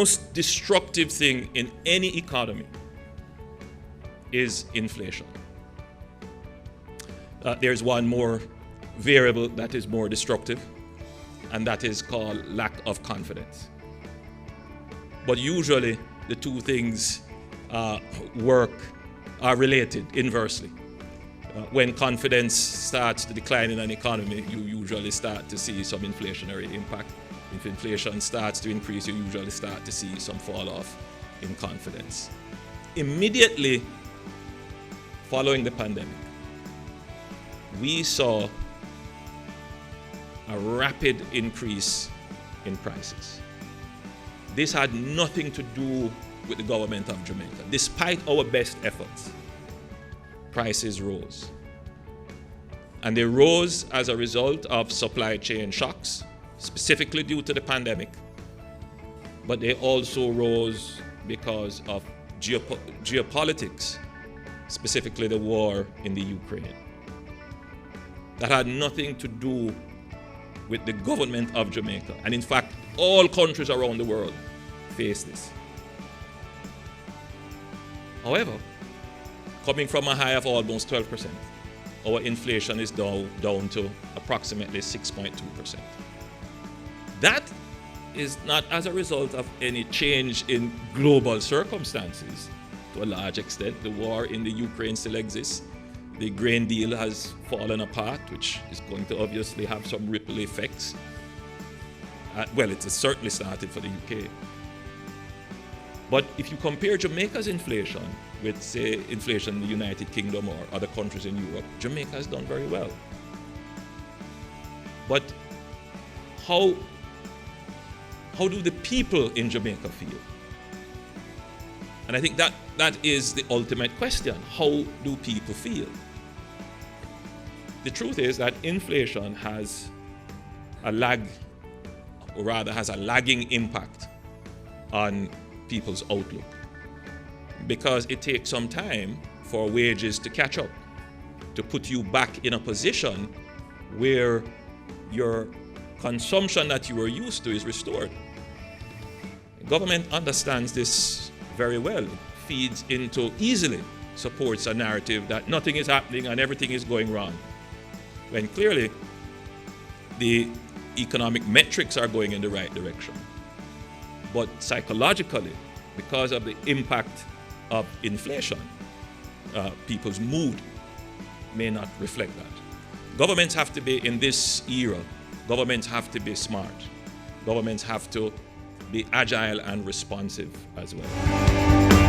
most destructive thing in any economy is inflation. There's one more variable that is more destructive, and that is called lack of confidence. But usually the two things are related inversely. When confidence starts to decline in an economy, you usually start to see some inflationary impact. If inflation starts to increase, you usually start to see some fall off in confidence. Immediately following the pandemic, we saw a rapid increase in prices. This had nothing to do with the government of Jamaica. Despite our best efforts, prices rose. And they rose as a result of supply chain shocks, specifically due to the pandemic. But they also rose because of geopolitics, specifically the war in the Ukraine. That had nothing to do with the government of Jamaica. And in fact, all countries around the world face this. However, coming from a high of almost 12%, our inflation is down to approximately 6.2%. That is not as a result of any change in global circumstances. To a large extent, the war in the Ukraine still exists. The grain deal has fallen apart, which is going to obviously have some ripple effects. Well, it has certainly started for the UK. But if you compare Jamaica's inflation with, say, inflation in the United Kingdom or other countries in Europe, Jamaica has done very well. But how do the people in Jamaica feel? And I think that is the ultimate question. How do people feel? The truth is that inflation has a lagging impact on people's outlook, because it takes some time for wages to catch up, to put you back in a position where your consumption that you were used to is restored. The government understands this very well. It easily supports a narrative that nothing is happening and everything is going wrong, when clearly the economic metrics are going in the right direction. But psychologically, because of the impact of inflation, people's mood may not reflect that. Governments have to be, in this era, governments have to be smart. Governments have to be agile and responsive as well.